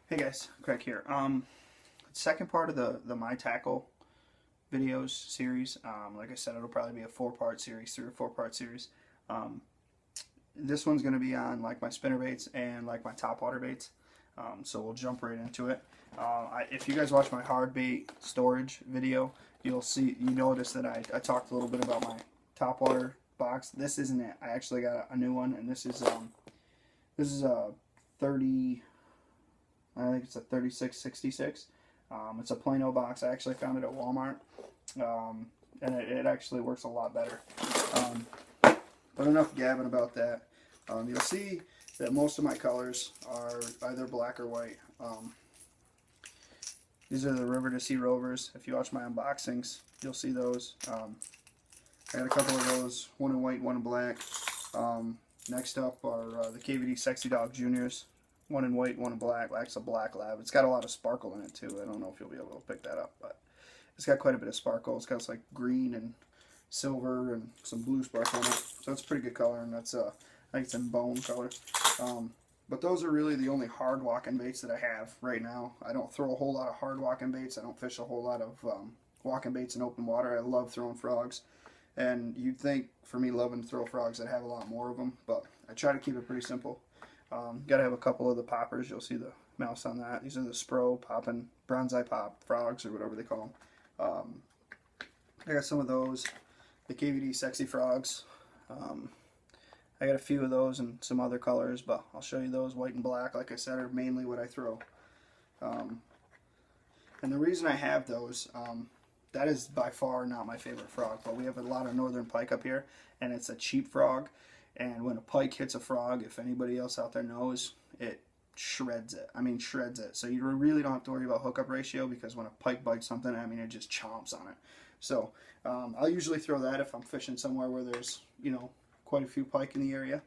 Hey guys, Craig here. Second part of the My Tackle videos series. Like I said, it'll probably be a 4-part series, 3 or 4-part series. Um, this one's going to be on like my spinner baits and like my topwater baits. So we'll jump right into it. If you guys watch my hard bait storage video, you notice that I talked a little bit about my topwater box. This isn't it. I actually got a new one, and this is a 30. I think it's a 3666. It's a Plano box. I actually found it at Walmart, and it actually works a lot better. But enough gabbing about that. You'll see that most of my colors are either black or white. These are the River to Sea Rovers. If you watch my unboxings, you'll see those. I got a couple of those, one in white, one in black. Next up are the KVD Sexy Dog Juniors. One in white, one in black. That's a black lab. It's got a lot of sparkle in it too. I don't know if you'll be able to pick that up, but it's got quite a bit of sparkle. It's got like green and silver and some blue sparkle in it. So it's a pretty good color, and that's I think it's in bone color. But those are really the only hard walking baits that I have right now. I don't throw a whole lot of hard walking baits. I don't fish a whole lot of walking baits in open water. I love throwing frogs, and you'd think for me loving to throw frogs I'd have a lot more of them, but I try to keep it pretty simple. Got to have a couple of the poppers. You'll see the mouse on that. These are the Spro popping bronze eye pop frogs, or whatever they call them. I got some of those, the KVD Sexy Frogs. I got a few of those and some other colors, but I'll show you those. White and black, like I said, are mainly what I throw. And the reason I have those, that is by far not my favorite frog, but we have a lot of northern pike up here, and it's a cheap frog. And when a pike hits a frog, if anybody else out there knows, it shreds it. I mean, shreds it. So you really don't have to worry about hookup ratio, because when a pike bites something, I mean, it just chomps on it. So I'll usually throw that if I'm fishing somewhere where there's, quite a few pike in the area.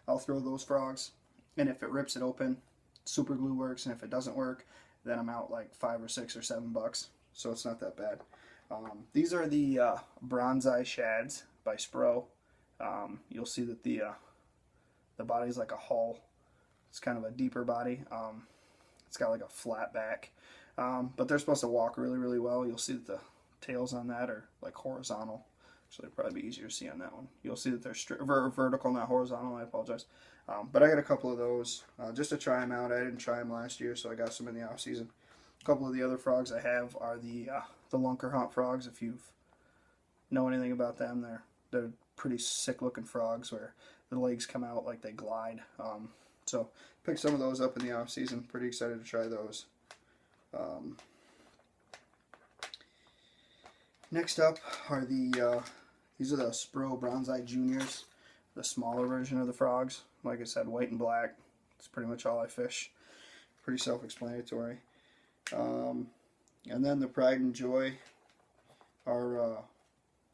I'll throw those frogs. And if it rips it open, super glue works. And if it doesn't work, then I'm out like $5 or $6 or $7. So it's not that bad. These are the bronze eye shads by Spro. You'll see that the body's like a hull. It's kind of a deeper body. It's got like a flat back, but they're supposed to walk really, really well. You'll see that the tails on that are like horizontal. Actually, it'd probably be easier to see on that one. You'll see that they're vertical, not horizontal. I apologize. But I got a couple of those just to try them out. I didn't try them last year, so I got some in the off season. A couple of the other frogs I have are the Lunker Hunt frogs. If you know anything about them, they're pretty sick looking frogs where the legs come out like they glide. So picked some of those up in the off season. Pretty excited to try those. Next up are these are the Spro Bronze Eye Juniors, the smaller version of the frogs. Like I said, white and black. It's pretty much all I fish. Pretty self-explanatory. And then the Pride and Joy are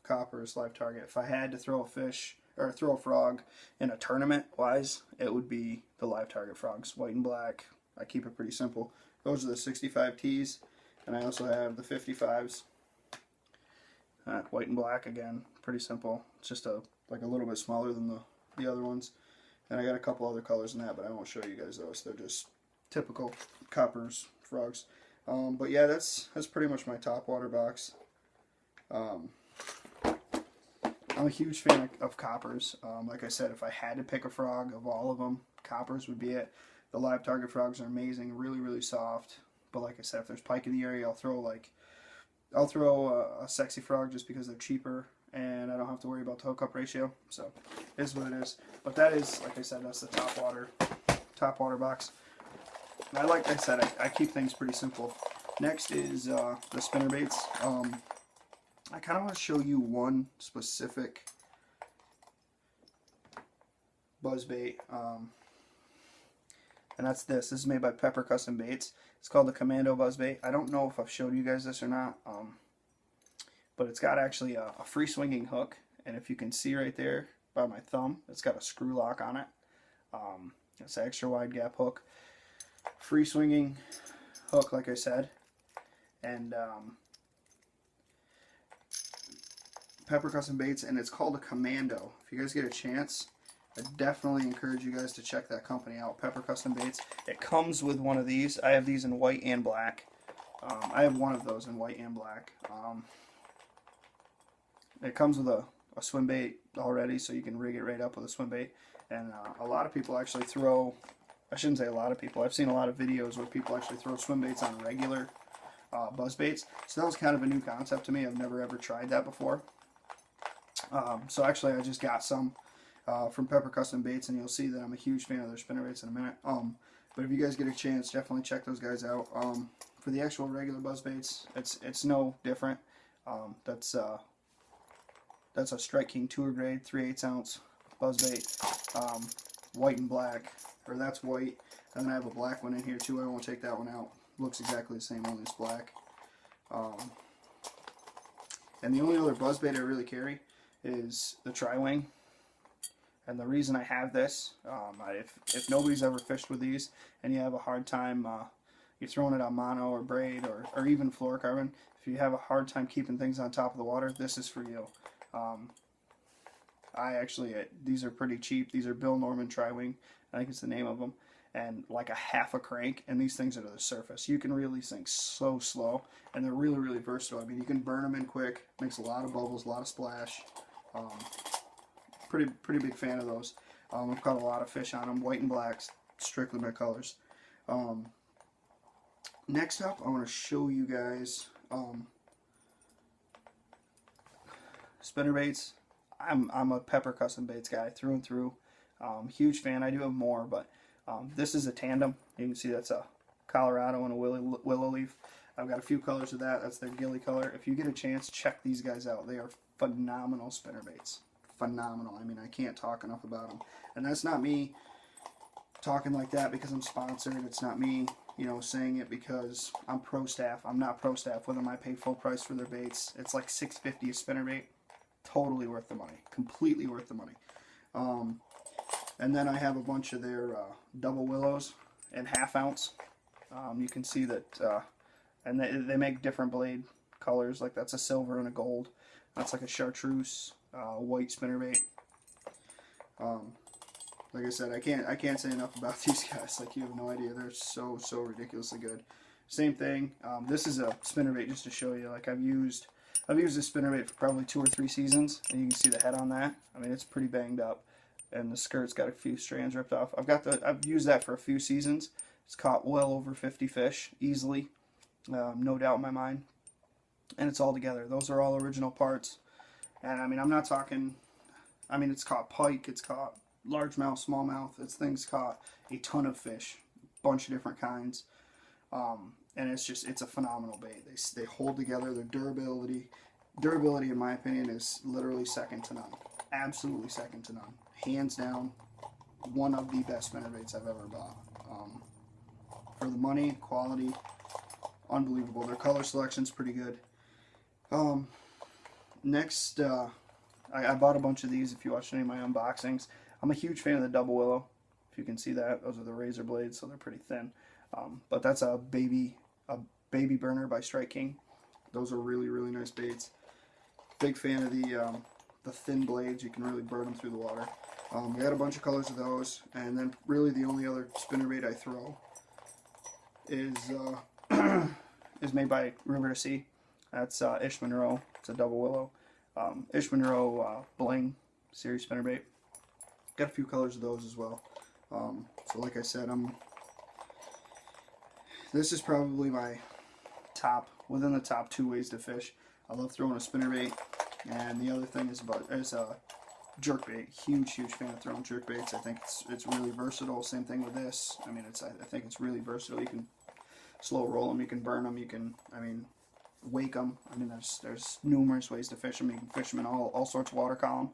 Copper's live target. If I had to throw a fish or throw a frog in a tournament wise, it would be the live target frogs, white and black. I keep it pretty simple. Those are the 65 T's, and I also have the 55s. White and black again, pretty simple. It's just like a little bit smaller than the other ones. And I got a couple other colors in that, but I won't show you guys those. They're just typical Copper's frogs. But yeah, that's pretty much my topwater box. I'm a huge fan of Coppers. Like I said, if I had to pick a frog of all of them, Coppers would be it. The live target frogs are amazing, really, really soft. But like I said, if there's pike in the area, I'll throw a sexy frog just because they're cheaper and I don't have to worry about the hookup ratio. So it is what it is. But that is, like I said, that's the topwater box. And like I said, I keep things pretty simple. Next is the spinnerbaits. I kind of want to show you one specific buzzbait, and that's this. This is made by Pepper Custom Baits. It's called the Commando buzzbait. I don't know if I've showed you guys this or not, but it's got actually a free swinging hook, and if you can see right there by my thumb, it's got a screw lock on it. It's an extra wide gap hook, free swinging hook, like I said, and Pepper Custom Baits, and it's called a Commando. If you guys get a chance, I definitely encourage you guys to check that company out, Pepper Custom Baits. It comes with one of these. I have these in white and black. I have one of those in white and black. It comes with a swim bait already, so you can rig it right up with a swim bait. And a lot of people actually throw, I shouldn't say a lot of people, I've seen a lot of videos where people actually throw swim baits on regular buzz baits. So that was kind of a new concept to me. I've never ever tried that before. So actually I just got some from Pepper Custom Baits, and you'll see that I'm a huge fan of their spinnerbaits in a minute. But if you guys get a chance, definitely check those guys out. For the actual regular buzz baits, it's no different. That's a Strike King Tour Grade 3/8 ounce buzz bait, white and black, or that's white, and then I have a black one in here too. I won't take that one out. Looks exactly the same, only it's black. And the only other buzz bait I really carry is the Tri-Wing. And the reason I have this, if nobody's ever fished with these and you have a hard time, you're throwing it on mono or braid or even fluorocarbon, if you have a hard time keeping things on top of the water, this is for you. These are pretty cheap. These are Bill Norman Tri-Wing, I think it's the name of them, and like a half a crank, and these things are to the surface. You can reel these things so slow, and they're really, really versatile. I mean, you can burn them in quick, makes a lot of bubbles, a lot of splash. Pretty big fan of those. I've caught a lot of fish on them. White and blacks, strictly my colors. Next up, I want to show you guys spinnerbaits. I'm a Pepper Custom Baits guy through and through. Huge fan. I do have more, but this is a tandem. You can see that's a Colorado and a willow leaf. I've got a few colors of that. That's their gilly color. If you get a chance, check these guys out. They are phenomenal spinnerbaits. Phenomenal. I mean, I can't talk enough about them. And that's not me talking like that because I'm sponsored. It's not me, saying it because I'm pro staff. I'm not pro staff with them. I pay full price for their baits. It's like $6.50 a spinnerbait. Totally worth the money. Completely worth the money. And then I have a bunch of their double willows in 1/2 ounce. You can see that, and they make different blade colors. Like that's a silver and a gold. That's like a chartreuse white spinnerbait. Like I said, I can't say enough about these guys. Like you have no idea. They're so ridiculously good. Same thing. This is a spinnerbait just to show you. Like I've used this spinnerbait for probably 2 or 3 seasons, and you can see the head on that. I mean, it's pretty banged up, and the skirt's got a few strands ripped off. I've used that for a few seasons. It's caught well over 50 fish easily, no doubt in my mind. And it's all together. Those are all original parts. And I mean, I'm not talking. I mean, it's caught pike. It's caught largemouth, smallmouth. Things caught a ton of fish, bunch of different kinds. And it's a phenomenal bait. They hold together. Their durability, in my opinion, is literally second to none. Absolutely second to none. Hands down, one of the best spinnerbaits I've ever bought. For the money, quality, unbelievable. Their color selection's pretty good. Next, I bought a bunch of these. If you watched any of my unboxings, I'm a huge fan of the double willow. If you can see that, those are the razor blades, so they're pretty thin. But that's a baby burner by Strike King. Those are really, really nice baits. Big fan of the thin blades. You can really burn them through the water. We got a bunch of colors of those, and then really the only other spinnerbait I throw is made by River to Sea. That's Ish Monroe. It's a double willow. Ish Monroe Bling series spinnerbait. Got a few colors of those as well. So like I said, this is probably my within the top 2 ways to fish. I love throwing a spinnerbait, and the other thing is jerkbait. Huge fan of throwing jerkbaits. I think it's really versatile. Same thing with this. I mean, I think it's really versatile. You can slow roll them. You can burn them. You can, wake them. I mean, there's numerous ways to fish them. You can fish them in all sorts of water column,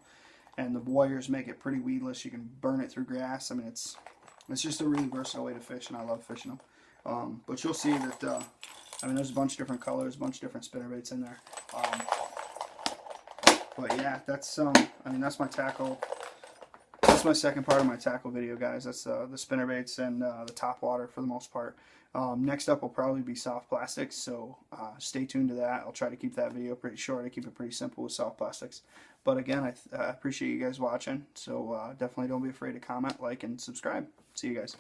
and the wires make it pretty weedless. You can burn it through grass. I mean, it's just a really versatile way to fish, and I love fishing them. But you'll see that there's a bunch of different colors, a bunch of different spinnerbaits in there. But yeah, that's my tackle. This that's my second part of my tackle video, guys. That's the spinnerbaits and the topwater for the most part. Next up will probably be soft plastics, so stay tuned to that. I'll try to keep that video pretty short. I keep it pretty simple with soft plastics. But again, I appreciate you guys watching, so definitely don't be afraid to comment, like, and subscribe. See you guys.